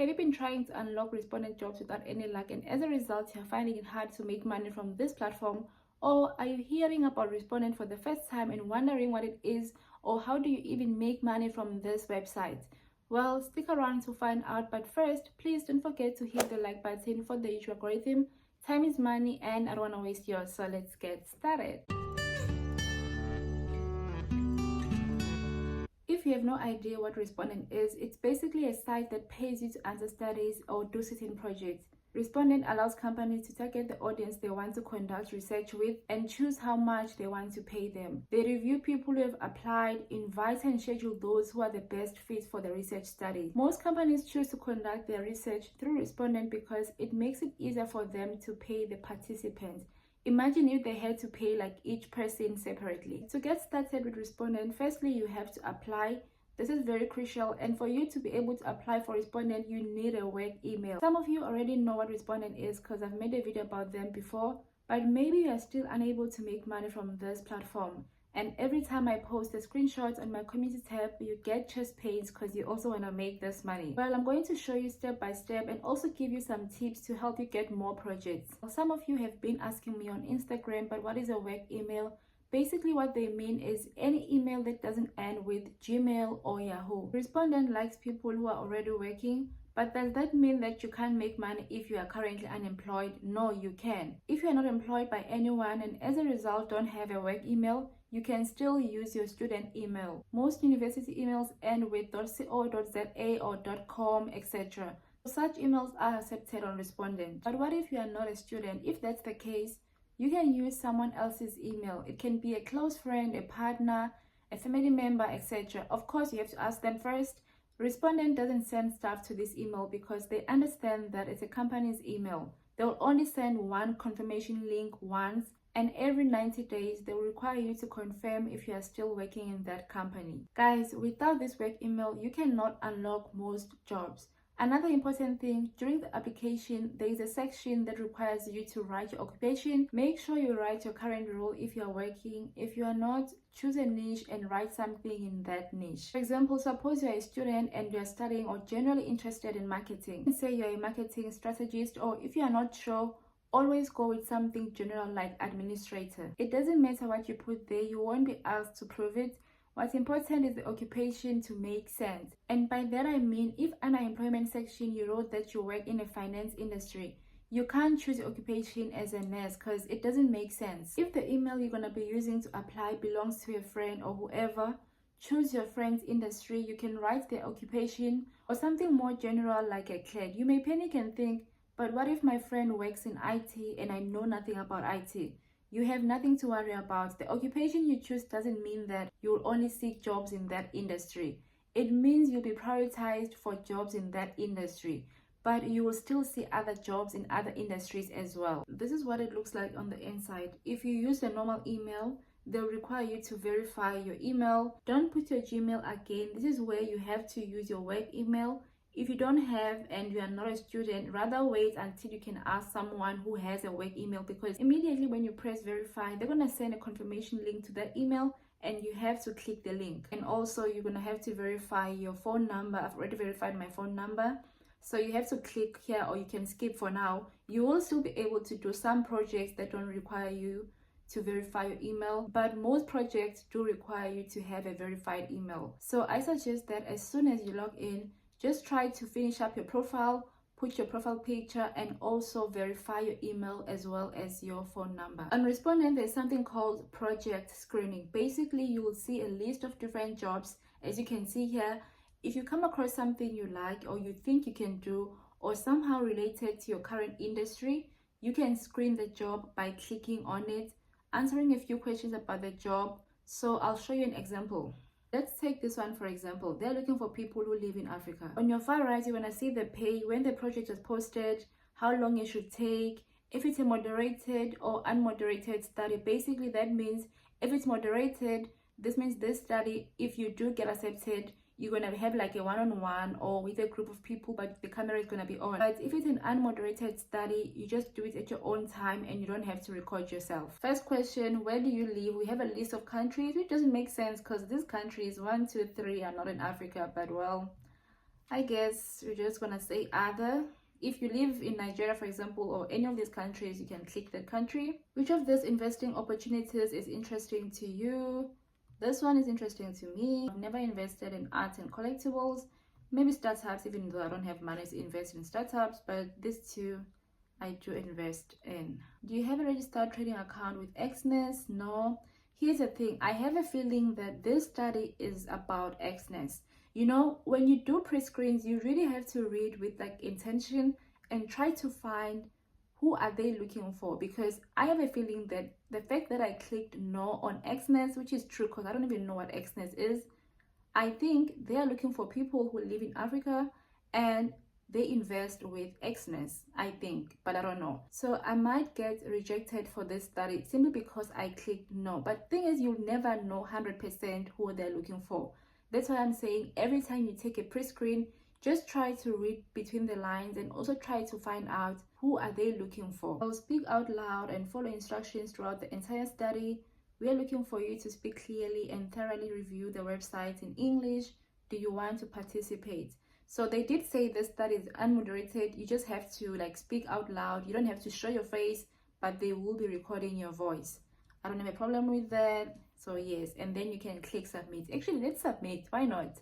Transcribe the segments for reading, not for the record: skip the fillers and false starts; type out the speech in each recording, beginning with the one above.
Have you been trying to unlock Respondent jobs without any luck, and as a result you're finding it hard to make money from this platform? Or are you hearing about Respondent for the first time and wondering what it is, or how do you even make money from this website? Well, stick around to find out, but first, please don't forget to hit the like button for the YouTube algorithm. Time is money and I don't want to waste yours, so let's get started. If you have no idea what Respondent is, it's basically a site that pays you to answer studies or do certain projects. Respondent allows companies to target the audience they want to conduct research with and choose how much they want to pay them. They review people who have applied, invite and schedule those who are the best fits for the research study. Most companies choose to conduct their research through Respondent because it makes it easier for them to pay the participants. Imagine if they had to pay like each person separately. To get started with Respondent, firstly you have to apply. This is very crucial, and for you to be able to apply for Respondent, you need a work email. Some of you already know what Respondent is because I've made a video about them before, but maybe you are still unable to make money from this platform. And every time I post the screenshots on my community tab, you get chest pains because you also want to make this money. Well, I'm going to show you step by step and also give you some tips to help you get more projects. Some of you have been asking me on Instagram, but what is a work email? Basically what they mean is any email that doesn't end with Gmail or Yahoo. Respondent likes people who are already working, but does that mean that you can't make money if you are currently unemployed? No, you can. If you are not employed by anyone and as a result don't have a work email, you can still use your student email. Most university emails end with .co, .za or .com, etc. Such emails are accepted on Respondent. But what if you are not a student? If that's the case, you can use someone else's email. It can be a close friend, a partner, a family member, etc. Of course, you have to ask them first. Respondent doesn't send stuff to this email because they understand that it's a company's email. They will only send one confirmation link once, and every 90 days they will require you to confirm if you are still working in that company. Guys, without this work email, you cannot unlock most jobs. Another important thing, during the application, there is a section that requires you to write your occupation. Make sure you write your current role if you are working. If you are not, choose a niche and write something in that niche. For example, suppose you are a student and you are studying or generally interested in marketing. Say you are a marketing strategist, or if you are not sure, always go with something general like administrator. It doesn't matter what you put there, you won't be asked to prove it. What's important is the occupation to make sense. And by that I mean, if in the unemployment section you wrote that you work in a finance industry, you can't choose your occupation as a nurse because it doesn't make sense. If the email you're going to be using to apply belongs to a friend or whoever, choose your friend's industry. You can write their occupation or something more general like a clerk. You may panic and think, but what if my friend works in IT and I know nothing about IT? You have nothing to worry about. The occupation you choose doesn't mean that you will only seek jobs in that industry. It means you'll be prioritized for jobs in that industry, but you will still see other jobs in other industries as well. This is what it looks like on the inside. If you use the normal email, they'll require you to verify your email. Don't put your Gmail again. This is where you have to use your work email. If you don't have and you are not a student, rather wait until you can ask someone who has a work email, because immediately when you press verify, they're going to send a confirmation link to that email and you have to click the link. And also you're going to have to verify your phone number. I've already verified my phone number, so you have to click here, or you can skip for now. You will still be able to do some projects that don't require you to verify your email, but most projects do require you to have a verified email. So I suggest that as soon as you log in, just try to finish up your profile, put your profile picture, and also verify your email as well as your phone number. On Respondent, there's something called project screening. Basically, you will see a list of different jobs. As you can see here, if you come across something you like or you think you can do or somehow related to your current industry, you can screen the job by clicking on it, answering a few questions about the job. So I'll show you an example. Let's take this one for example. They're looking for people who live in Africa. On your far right, you're going to see the pay, when the project was posted, how long it should take, if it's a moderated or unmoderated study. Basically, that means if it's moderated, this means this study, if you do get accepted, you're going to have like a one-on-one or with a group of people, but the camera is going to be on. But if it's an unmoderated study, you just do it at your own time and you don't have to record yourself. First question, where do you live? We have a list of countries, which doesn't make sense because these countries 1, 2, 3 are not in Africa, but well, I guess we're just gonna say other. If you live in Nigeria, for example, or any of these countries, you can click that country. Which of these investing opportunities is interesting to you? This one is interesting to me. I've never invested in art and collectibles. Maybe startups, even though I don't have money to invest in startups, but these two I do invest in. Do you have a registered trading account with Xness? No. Here's the thing, I have a feeling that this study is about Xness. You know, when you do pre-screens, you really have to read with like intention and try to find who are they looking for, because I have a feeling that the fact that I clicked no on Xness, which is true because I don't even know what Xness is, I think they are looking for people who live in Africa and they invest with Xness, I think, but I don't know. So I might get rejected for this study simply because I clicked no. But thing is, you'll never know 100% who they're looking for. That's why I'm saying every time you take a pre-screen, just try to read between the lines and also try to find out who are they looking for. I'll speak out loud and follow instructions throughout the entire study. We are looking for you to speak clearly and thoroughly review the website in English. Do you want to participate? So they did say this study is unmoderated. You just have to like speak out loud. You don't have to show your face, but they will be recording your voice. I don't have a problem with that. So yes, and then you can click submit. Actually, let's submit. Why not?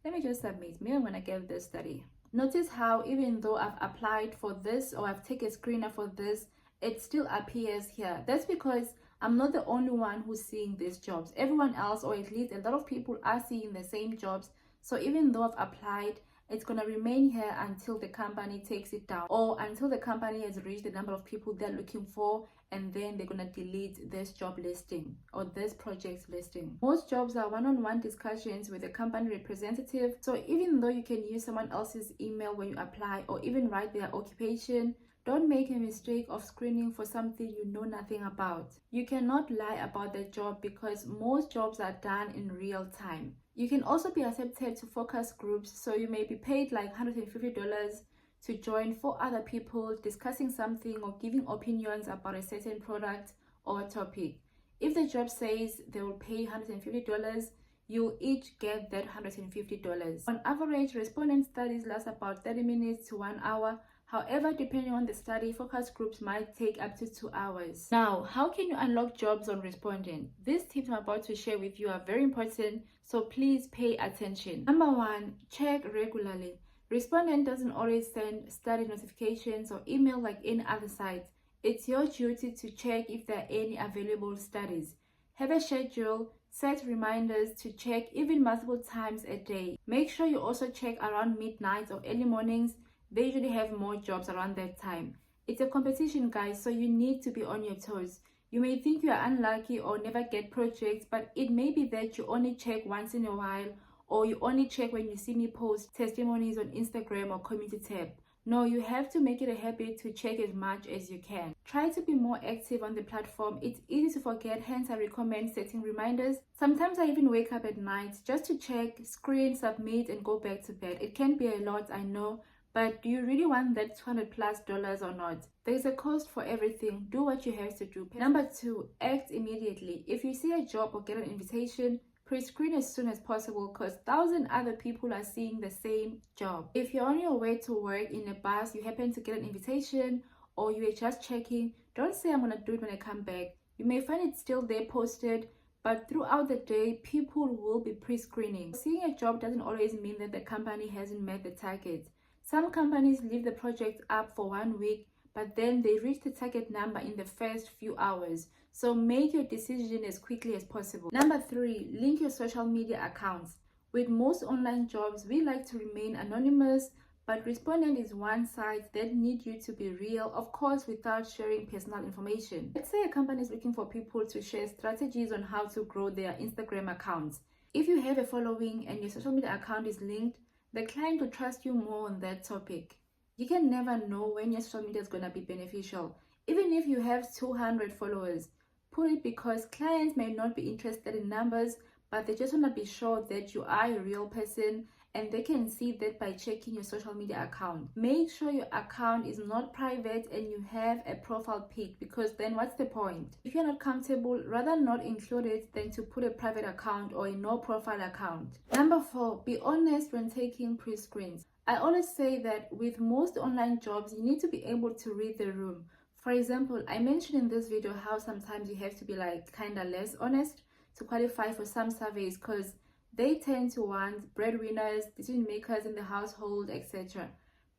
Let me just submit. Maybe I'm gonna get this study. Notice how even though I've applied for this or I've taken a screener for this, it still appears here. That's because I'm not the only one who's seeing these jobs. Everyone else, or at least a lot of people, are seeing the same jobs. So even though I've applied, it's going to remain here until the company takes it down or until the company has reached the number of people they're looking for, and then they're going to delete this job listing or this project listing. Most jobs are one-on-one discussions with a company representative. So even though you can use someone else's email when you apply or even write their occupation, don't make a mistake of screening for something you know nothing about. You cannot lie about the job because most jobs are done in real time. You can also be accepted to focus groups, so you may be paid like $150 to join 4 other people discussing something or giving opinions about a certain product or topic. If the job says they will pay $150, you'll each get that $150. On average, respondent studies last about 30 minutes to 1 hour. However, depending on the study, focus groups might take up to 2 hours. Now, how can you unlock jobs on Respondent? These tips I'm about to share with you are very important, so please pay attention. Number 1, check regularly. Respondent doesn't always send study notifications or email like any other site. It's your duty to check if there are any available studies. Have a schedule, set reminders to check even multiple times a day. Make sure you also check around midnight or early mornings. They usually have more jobs around that time. It's a competition, guys, so you need to be on your toes. You may think you are unlucky or never get projects, but it may be that you only check once in a while, or you only check when you see me post testimonies on Instagram or community tab. No, you have to make it a habit to check as much as you can. Try to be more active on the platform. It's easy to forget, hence I recommend setting reminders. Sometimes I even wake up at night just to check, screen, submit, and go back to bed. It can be a lot, I know. But do you really want that $200+ or not? There's a cost for everything. Do what you have to do. Number 2, act immediately. If you see a job or get an invitation, pre-screen as soon as possible because 1,000 other people are seeing the same job. If you're on your way to work in a bus, you happen to get an invitation or you are just checking, don't say I'm gonna do it when I come back. You may find it still there posted, but throughout the day, people will be pre-screening. Seeing a job doesn't always mean that the company hasn't met the target. Some companies leave the project up for 1 week, but then they reach the target number in the first few hours. So make your decision as quickly as possible. Number 3, link your social media accounts. With most online jobs, we like to remain anonymous, but Respondent is one site that needs you to be real, of course, without sharing personal information. Let's say a company is looking for people to share strategies on how to grow their Instagram accounts. If you have a following and your social media account is linked, the client will trust you more on that topic. You can never know when your social media is going to be beneficial. Even if you have 200 followers, put it because clients may not be interested in numbers, but they just want to be sure that you are a real person, and they can see that by checking your social media account. Make sure your account is not private and you have a profile pic, because then what's the point? If you're not comfortable, rather not include it than to put a private account or a no profile account. Number 4, be honest when taking pre-screens. I always say that with most online jobs, you need to be able to read the room. For example, I mentioned in this video how sometimes you have to be like kind of less honest to qualify for some surveys, because they tend to want breadwinners, decision makers in the household, etc.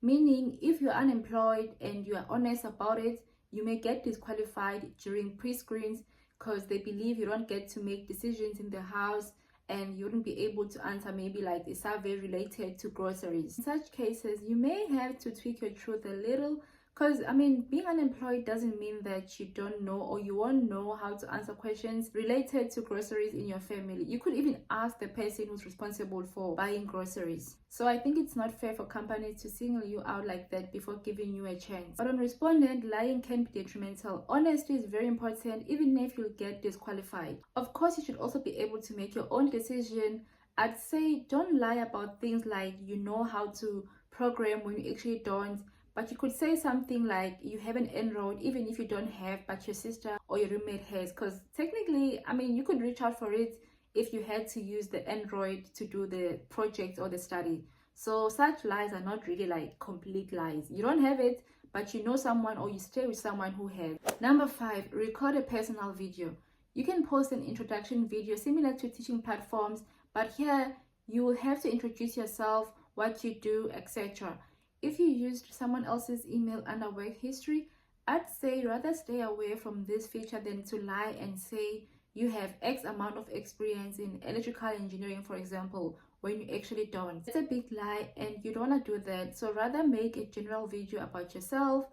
Meaning, if you're unemployed and you are honest about it, you may get disqualified during pre-screens because they believe you don't get to make decisions in the house and you wouldn't be able to answer maybe like a survey related to groceries. In such cases, you may have to tweak your truth a little, because I mean, being unemployed doesn't mean that you don't know or you won't know how to answer questions related to groceries in your family. You could even ask the person who's responsible for buying groceries. So I think it's not fair for companies to single you out like that before giving you a chance. But on Respondent, lying can be detrimental. Honesty is very important, even if you'll get disqualified. Of course, you should also be able to make your own decision. I'd say don't lie about things like you know how to program when you actually don't. But you could say something like you have an Android even if you don't have, but your sister or your roommate has, because technically, I mean, you could reach out for it if you had to use the Android to do the project or the study. So such lies are not really like complete lies. You don't have it, but you know someone or you stay with someone who has. Number 5, record a personal video. You can post an introduction video similar to teaching platforms, but here you will have to introduce yourself, what you do, etc. If you used someone else's email under work history, I'd say rather stay away from this feature than to lie and say you have X amount of experience in electrical engineering, for example, when you actually don't. It's a big lie and you don't want to do that. So rather make a general video about yourself,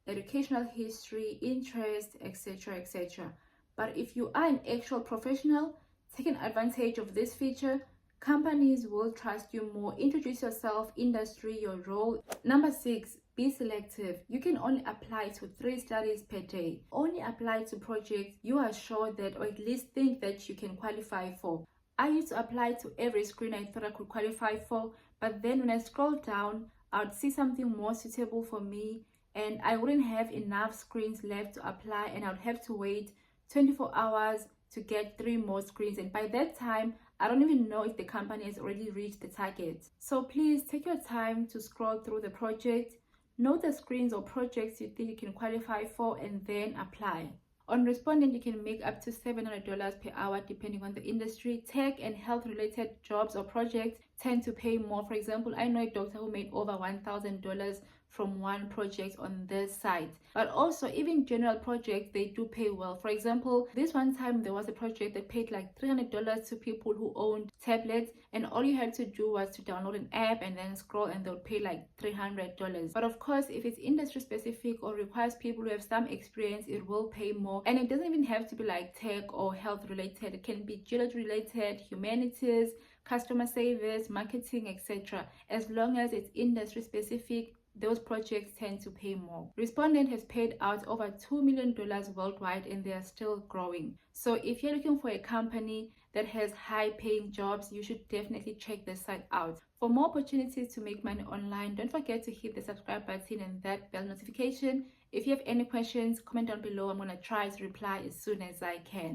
educational history, interest, etc., etc. But if you are an actual professional, taking advantage of this feature, companies will trust you more. Introduce yourself, industry, your role. Number 6, be selective. You can only apply to 3 studies per day. Only apply to projects you are sure that, or at least think that you can qualify for. I used to apply to every screen I thought I could qualify for, but then when I scroll down, I would see something more suitable for me and I wouldn't have enough screens left to apply, and I would have to wait 24 hours to get 3 more screens, and by that time I don't even know if the company has already reached the target. So please take your time to scroll through the project, know the screens or projects you think you can qualify for, and then apply. On Respondent, you can make up to $700 per hour depending on the industry. Tech and health related jobs or projects tend to pay more. For example, I know a doctor who made over $1,000 from one project on this site. But also, even general projects, they do pay well. For example, this one time there was a project that paid like $300 to people who owned tablets, and all you had to do was to download an app and then scroll, and they'll pay like $300. But of course, if it's industry specific or requires people who have some experience, it will pay more. And it doesn't even have to be like tech or health related. It can be geology related, humanities, customer service, marketing, etc. As long as it's industry specific, those projects tend to pay more. Respondent has paid out over $2 million worldwide, and they are still growing. So if you're looking for a company that has high paying jobs, you should definitely check the site out. For more opportunities to make money online, don't forget to hit the subscribe button and that bell notification. If you have any questions, comment down below. I'm going to try to reply as soon as I can.